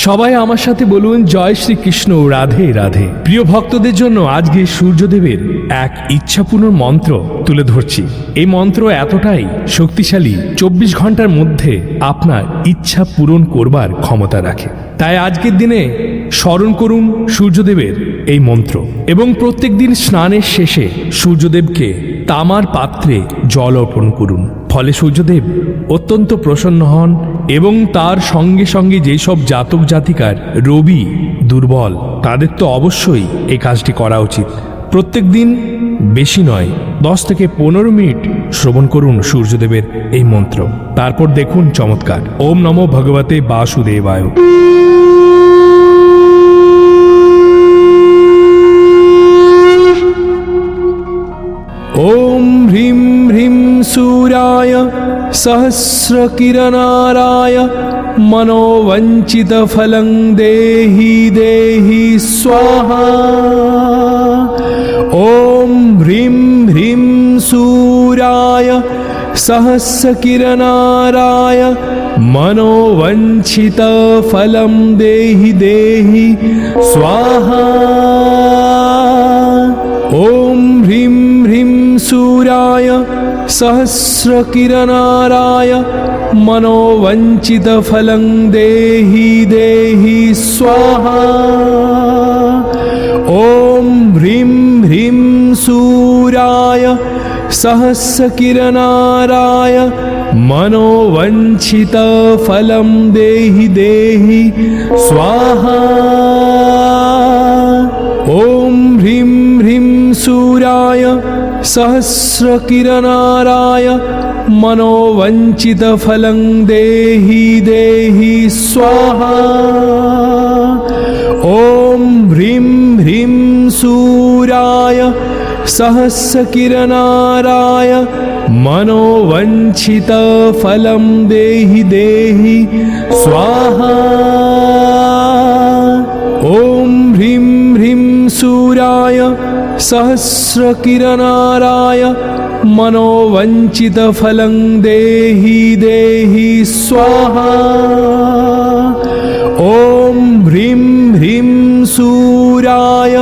সবাই আমার সাথে বলুন জয় শ্রীকৃষ্ণ, রাধে রাধে। প্রিয় ভক্তদের জন্য আজকে সূর্যদেবের এক ইচ্ছাপূর্ণ মন্ত্র তুলে ধরছি। এই মন্ত্র এতটাই শক্তিশালী, 24 ঘন্টার মধ্যে আপনার ইচ্ছা পূরণ করবার ক্ষমতা রাখে। তাই আজকের দিনে স্মরণ করুন সূর্যদেবের এই মন্ত্র এবং প্রত্যেক দিন স্নানের শেষে সূর্যদেবকে তামার পাত্রে জল অর্পণ করুন। ফলে সূর্যদেব অত্যন্ত প্রসন্ন হন এবং তার সঙ্গে সঙ্গে যেসব জাতক জাতিকার রবি দুর্বল, তাদের তো অবশ্যই এই কাজটি করা উচিত। প্রত্যেক দিন বেশি নয়, 10 থেকে 15 মিনিট শ্রবণ করুন সূর্যদেবের এই মন্ত্র। তারপর দেখুন চমৎকার। ওম নমো ভগবতে বাসুদেবায়। ओम ह्रीं ह्रीं सूर्याय सहस्रकिरणाराय मनोवञ्चितफलं देहि देहि स्वाहा। ओम ह्रीं ह्रीं सूर्याय सहस्रकिरणाराय मनोवञ्चितफलं देहि देहि स्वाहा। ओम ह्रीं ह्रीं सूर्याय सहस्रकिरणाराय मनोवञ्चितफलं देहि देहि स्वाहा। ओम ह्रीं ह्रीं सूर्याय सहस्रकिरणाराय मनोवञ्चितफलं देहि देहि स्वाहा। ओम ह्रीं ह्रीं सूर्याय सहस्रकिरणाराय मनोवञ्चितफलं देहि देहि स्वाहा। ओम ह्रीं ह्रीं सूर्याय सहस्रकिरणाराय मनोवञ्चितफलं देहि देहि स्वाहा। ओम ह्रीं ह्रीं सूर्याय सहस्रकिरणाराय मनोवञ्चितफलं देहि देहि स्वाहा। ओम ह्रीं ह्रीं सूर्याय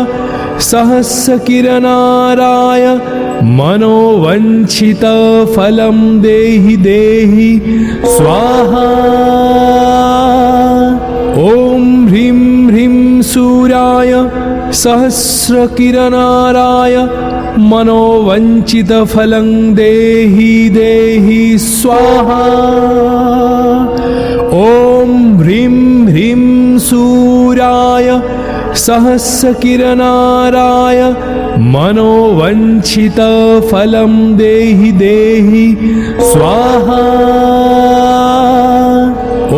सहस्रकिरणाराय मनोवञ्चितफलं देहि देहि स्वाहा। ओम ह्रीं ह्रीं सूर्याय सहस्रकिरणाराय मनोवञ्चितफलं देहि देहि स्वाहा। ओम ह्रीं ह्रीं सूर्याय सहस्रकिरणाराय मनोवञ्चितफलं देहि देहि स्वाहा।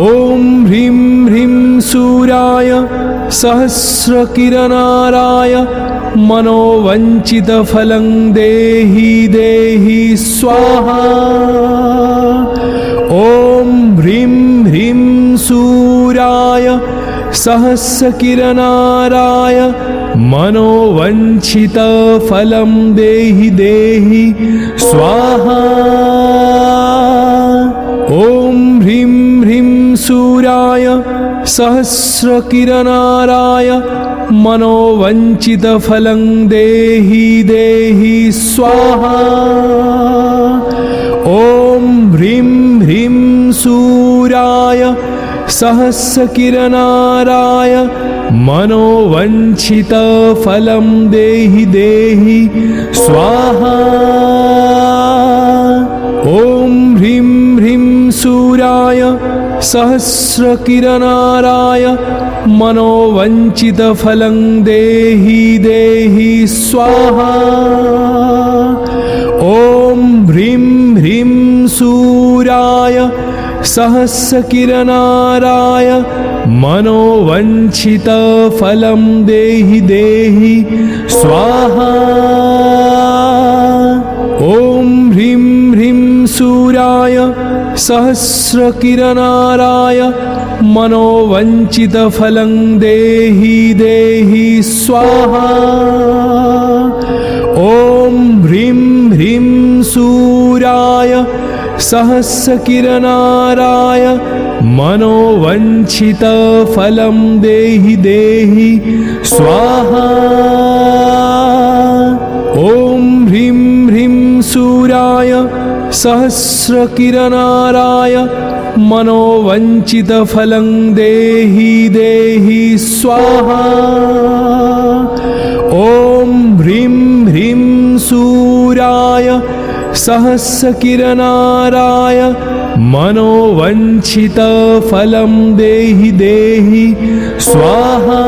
ओम ह्रीं ह्रीं सूर्याय सहस्रकिरणाराय मनोवञ्चितफलं देहि देहि स्वाहा। ओम ह्रीं ह्रीं सूर्याय सहस्रकिरणाराय मनोवञ्चितफलं देहि देहि स्वाहा। ओम ह्रीं ह्रीं सूर्याय सहस्रकिरणाराय मनोवञ्चितफलं देहि देहि स्वाहा। ओम ह्रीं ह्रीं सूर्याय सहस्रकिरणाराय मनोवञ्चितफलं देहि देहि स्वाहा। ओम ह्रीं ह्रीं सूर्याय सहस्रकिरणाराय मनोवञ्चितफलं देहि देहि स्वाहा। ओम ह्रीं ह्रीं सूर्याय सहस्रकिरणाराय मनोवञ्चितफलं देहि देहि स्वाहा। ओम ह्रीं ह्रीं सूर्याय सहस्रकिरणाराय मनोवञ्चितफलं देहि देहि स्वाहा। ॐ ह्रीं ह्रीं सूर्याय सहस्रकिरणाराय मनोवञ्चितफलं देहि देहि स्वाहा। ॐ ह्रीं ह्रीं सूर्याय सहस्रकिरणाराय मनोवञ्चितफलं देहि देहि स्वाहा। ॐ ह्रीं ह्रीं सूर्याय सहस्रकिरणाराय मनोवञ्चितफलं देहि देहि स्वाहा।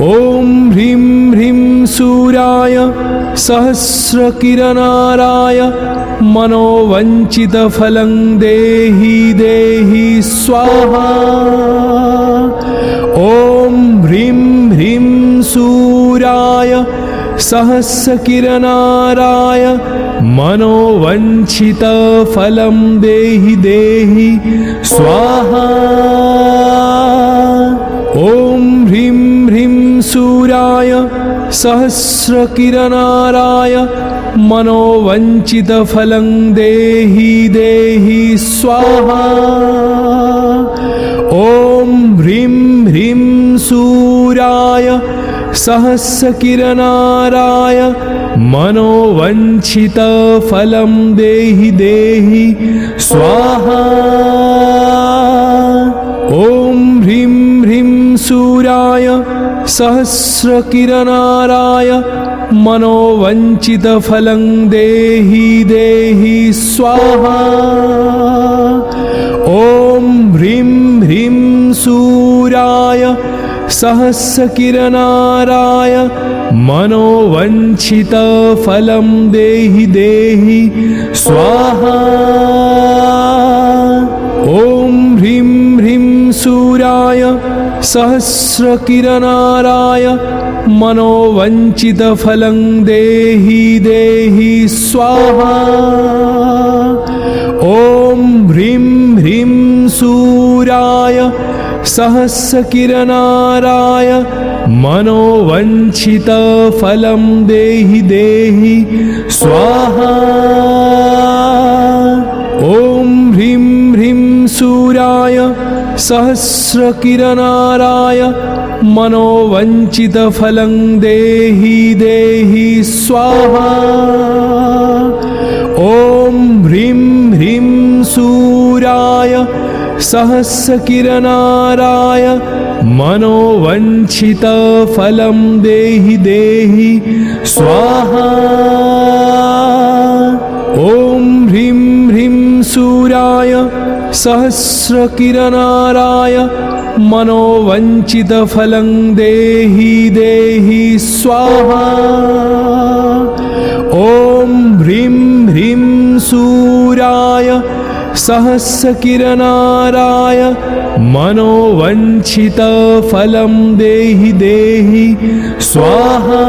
ॐ ह्रीं ह्रीं सूर्याय सहस्रकिरणाराय मनोवञ्चितफलं देहि देहि स्वाहा। ॐ ह्रीं ह्रीं सूर्याय सहस्रकिरणाराय मनोवञ्चितफलं देहि देहि स्वाहा। ॐ ह्रीं ह्रीं सूर्याय सहस्रकिरणाराय मनोवञ्चितफलं देहि देहि स्वाहा। ॐ ह्रीं ह्रीं सूर्याय सहस्रकिरणाराय मनोवञ्चितफलं देहि देहि स्वाहा। ॐ ह्रीं ह्रीं सूर्याय सहस्रकिरणाराय मनोवञ्चितफलं देहि देहि स्वाहा। ॐ ह्रीं ह्रीं सूर्याय सहस्रकिरणाराय मनोवञ्चितफलं देहि देहि स्वाहा। ॐ ह्रीं ह्रीं सूर्याय सहस्रकिरणाराय मनोवञ्चितफलं देहि देहि स्वाहा। ॐ ह्रीं ह्रीं सूर्याय सहस्रकिरणाराय मनोवञ्चितफलं देहि देहि स्वाहा। ॐ ह्रीं ह्रीं सूर्याय सहस्रकिरणाराय मनोवञ्चितफलं देहि देहि स्वाहा। ॐ ह्रीं ह्रीं सूर्याय सहस्रकिरणाराय मनोवञ्चितफलं देहि देहि स्वाहा। ॐ ह्रीं ह्रीं सूर्याय सहस्रकिरणाराय मनोवञ्चितफलं देहि देहि स्वाहा। ॐ ह्रीं ह्रीं सूर्याय सहस्रकिरणाराय मनोवञ्चितफलं देहि देहि स्वाहा।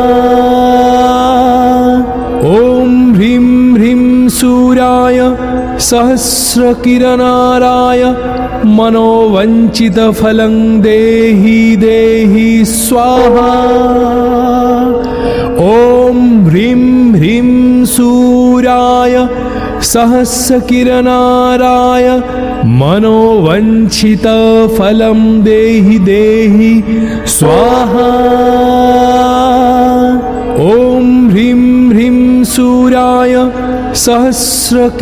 ॐ ह्रीं ह्रीं सूर्याय सहस्रकिरणाराय मनोवञ्चितफलं देहि देहि स्वाहा। ॐ ह्रीं ह्रीं सूर्याय सहस्रकिरणाराय मनोवञ्चितफलं देहि देहि स्वाहा। ॐ ह्रीं ह्रीं सूर्याय सहस्रकिरणाराय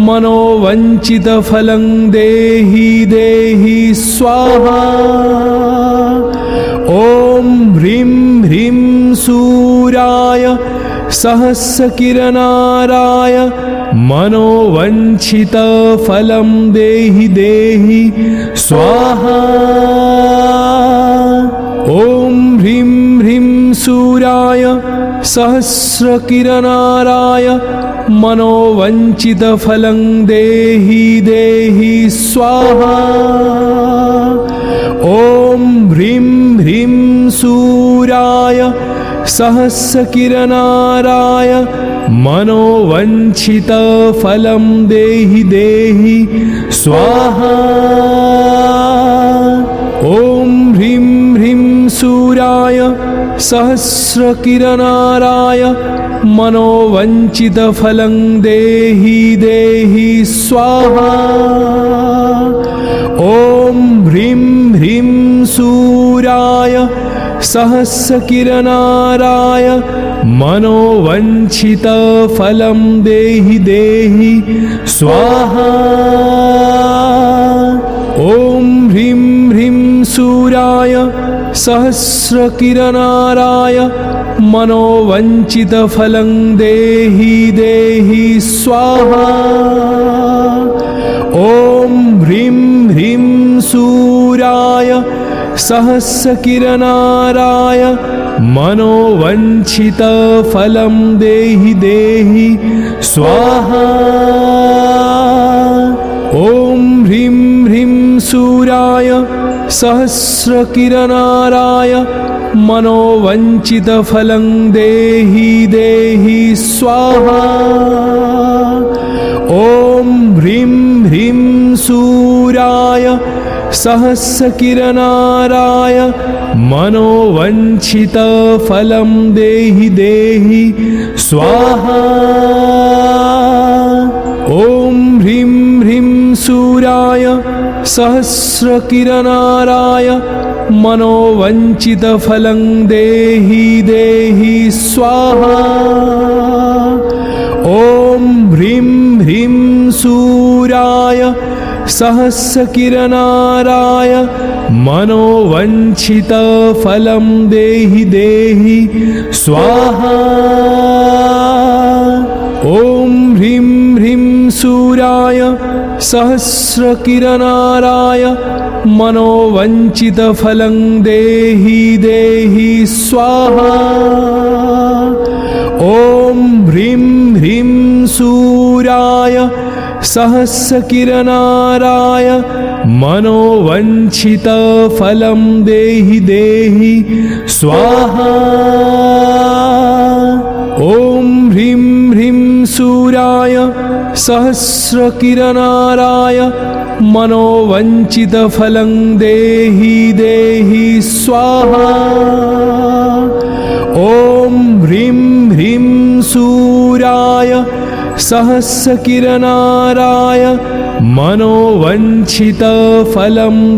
मनोवञ्चितफलं देहि देहि स्वाहा। ॐ ह्रीं ह्रीं सूर्याय सहस्रकिरणाराय मनोवञ्चितफलं देहि देहि स्वाहा। ॐ ह्रीं ह्रीं सूर्याय सहस्रकिरणाराय मनोवञ्चितफलं देहि देहि स्वाहा। ॐ ह्रीं ह्रीं सूर्याय सहस्रकिरणाराय मनोवञ्चितफलं देहि देहि स्वाहा। ॐ ह्रीं ह्रीं सूर्याय सहस्रकिरणाराय मनोवञ्चितफलं देहि देहि स्वाहा। ॐ ह्रीं ह्रीं सूर्याय सहस्रकिरणाराय मनोवञ्चितफलं देहि देहि स्वाहा। ॐ ह्रीं ह्रीं सूर्याय सहस्रकिरणाराय मनोवञ्चितफलं देहि देहि स्वाहा। ॐ ह्रीं ह्रीं सूर्याय सहस्रकिरणाराय मनोवञ्चितफलं देहि देहि स्वाहा। ॐ ह्रीं ह्रीं सूर्याय सहस्रकिरणाराय मनोवञ्चितफलं देहि देहि स्वाहा। ॐ ह्रीं ह्रीं सूर्याय सहस्रकिरणाराय मनोवञ्चितफलं देहि देहि स्वाहा। ॐ ह्रीं ह्रीं सूर्याय सहस्रकिरणाराय मनोवञ्चितफलं देहि देहि स्वाहा। ॐ ह्रीं ह्रीं सूर्याय सहस्रकिरणाराय मनोवञ्चितफलं देहि देहि स्वाहा। ॐ ह्रीं ह्रीं सूर्याय सहस्रकिरणाराय मनोवञ्चितफलं देहि देहि स्वाहा। ॐ ह्रीं ह्रीं सूर्याय सहस्रकिरणाराय मनोवञ्चितफलं देहि देहि स्वाहा। ॐ ह्रीं ह्रीं सूर्याय सहस्रकिरणाराय मनोवञ्चितफलं देहि देहि स्वाहा। ॐ ह्रीं ह्रीं सूर्याय सहस्रकिरणाराय मनोवञ्चितफलं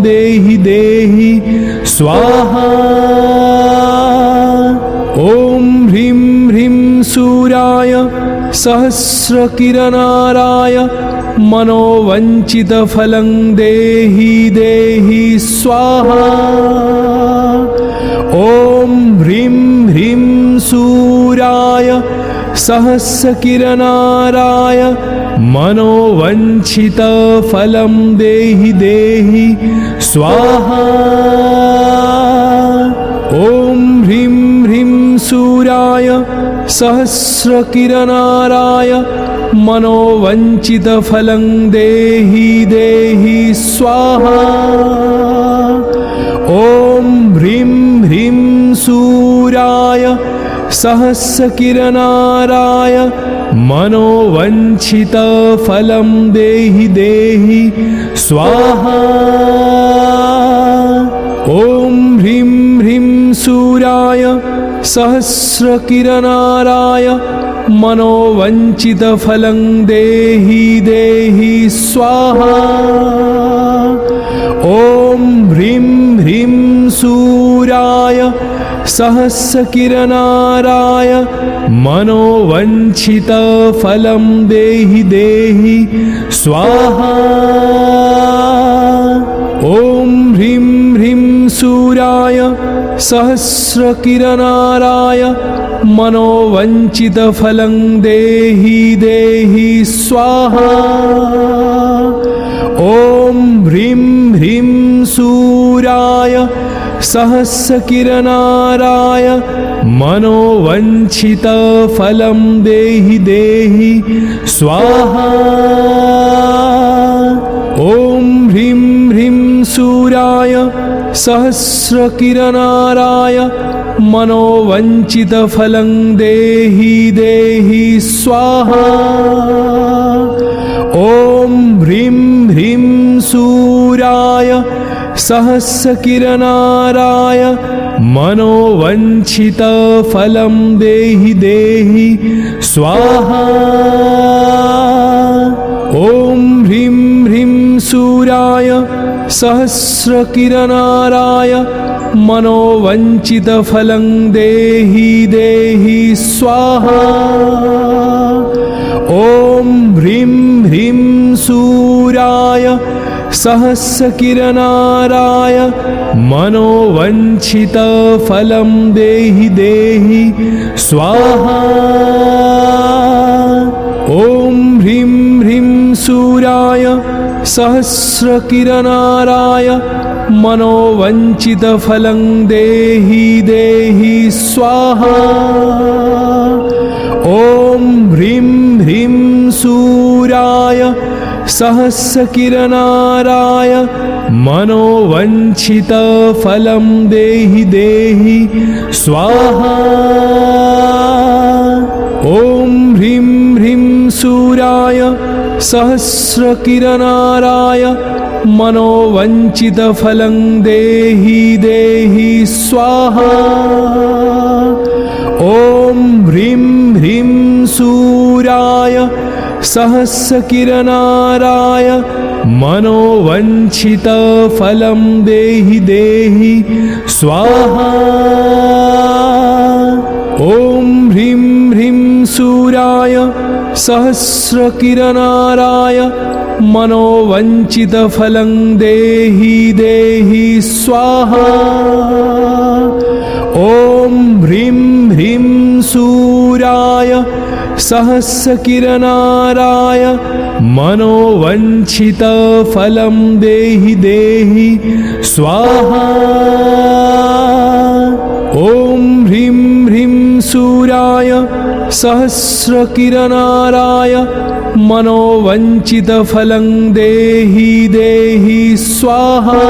देहि देहि स्वाहा। ॐ ह्रीं ह्रीं सूर्याय सहस्रकिरणाराय मनोवञ्चितफलं देहि देहि स्वाहा। ॐ ह्रीं ह्रीं सूर्याय सहस्रकिरणाराय मनोवञ्चितफलं देहि देहि स्वाहा। ॐ ह्रीं ह्रीं सूर्याय सहस्रकिरणाराय मनोवञ्चितफलं देहि देहि स्वाहा। ॐ ह्रीं ह्रीं सूर्याय सहस्रकिरणाराय मनोवञ्चितफलं देहि देहि स्वाहा। ॐ ह्रीं ह्रीं सूर्याय सहस्रकिरणाराय मनोवञ्चितफलं देहि देहि स्वाहा। ॐ ह्रीं ह्रीं सूर्याय सहस्रकिरणाराय मनोवञ्चितफलं देहि देहि स्वाहा। ॐ ह्रीं ह्रीं सूर्याय सहस्रकिरणाराय मनोवञ्चितफलं देहि देहि स्वाहा। ॐ ह्रीं ह्रीं सूर्याय सहस्रकिरणाराय मनोवञ्चितफलं देहि देहि स्वाहा। ॐ ह्रीं ह्रीं सूर्याय सहस्रकिरणाराय मनोवञ्चितफलं देहि देहि स्वाहा। ॐ ह्रीं ह्रीं सूर्याय सहस्रकिरणाराय मनोवञ्चितफलं देहि देहि स्वाहा। ॐ ह्रीं ह्रीं सूर्याय सहस्रकिरणाराय मनोवञ्चितफलं देहि देहि स्वाहा। ॐ ह्रीं ह्रीं सूर्याय सहस्रकिरणाराय मनोवञ्चितफलं देहि देहि स्वाहा। ॐ ह्रीं ह्रीं सूर्याय सहस्रकिरणाराय मनोवञ्चितफलं देहि देहि स्वाहा। ॐ ह्रीं ह्रीं सूर्याय सहस्रकिरणाराय मनोवञ्चितफलं देहि देहि स्वाहा। ॐ ह्रीं ह्रीं सूर्याय सहस्रकिरणाराय मनोवञ्चितफलं देहि देहि स्वाहा। ॐ ह्रीं ह्रीं सूर्याय सहस्रकिरणाराय मनोवञ्चितफलं देहि देहि स्वाहा। ॐ ह्रीं ह्रीं सूर्याय सहस्रकिरणाराय मनोवञ्चितफलं देहि देहि स्वाहा। ॐ ह्रीं ह्रीं सूर्याय सहस्रकिरणाराय मनोवञ्चितफलं देहि देहि स्वाहा। ॐ ह्रीं ह्रीं सूर्याय सहस्रकिरणाराय मनोवञ्चितफलं देहि देहि स्वाहा।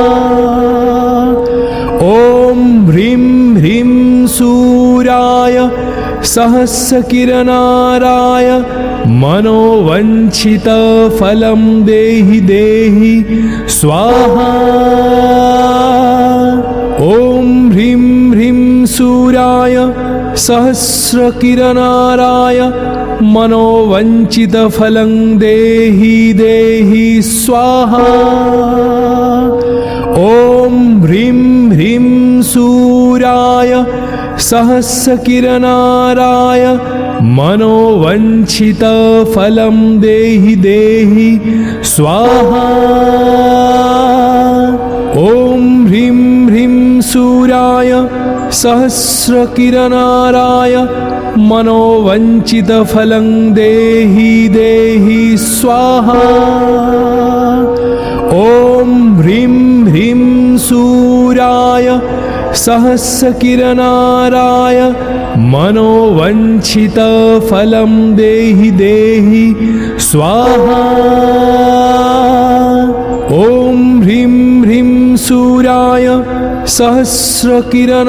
ॐ ह्रीं ह्रीं सूर्याय सहस्रकिरणाराय मनोवञ्चितफलं देहि देहि स्वाहा। ॐ ह्रीं ह्रीं सूर्याय सहस्रकिरणाराय मनोवञ्चितफलं देहि देहि स्वाहा। ॐ ह्रीं ह्रीं सूर्याय सहस्रकिरणाराय मनोवञ्चितफलं देहि देहि स्वाहा। ॐ ह्रीं ह्रीं सूर्याय सहस्रकिरणाराय मनोवञ्चितफलं देहि देहि स्वाहा। ॐ ह्रीं ह्रीं सूर्याय सहस्रकिरणाराय मनोवञ्चितफलं देहि देहि स्वाहा। ॐ ह्रीं ह्रीं सूर्याय सहस्रकिरणाराय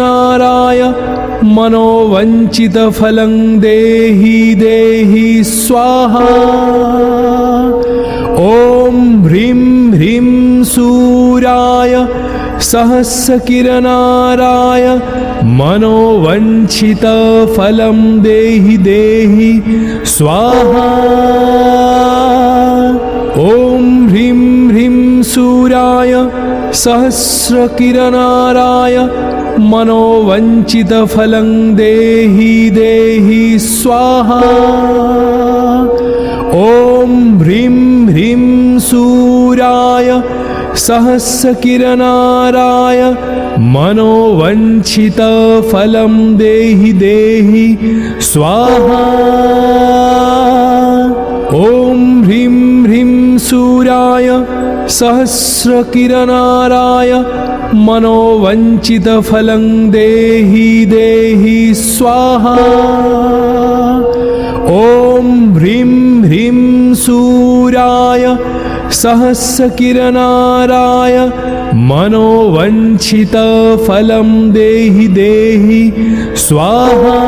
मनोवञ्चितफलं देहि देहि स्वाहा। ॐ ह्रीं ह्रीं सूर्याय सहस्रकिरणाराय मनोवञ्चितफलं देहि देहि स्वाहा। ॐ ह्रीं ह्रीं सूर्याय सहस्रकिरणाराय मनोवञ्चितफलं देहि देहि स्वाहा। ॐ ह्रीं ह्रीं सूर्याय सहस्रकिरणाराय मनोवञ्चितफलं देहि देहि स्वाहा। ॐ ह्रीं ह्रीं सूर्याय सहस्रकिरणाराय मनोवञ्चितफलं देहि देहि स्वाहा। ॐ ह्रीं ह्रीं सूर्याय सहस्रकिरणाराय मनोवञ्चितफलं देहि देहि स्वाहा।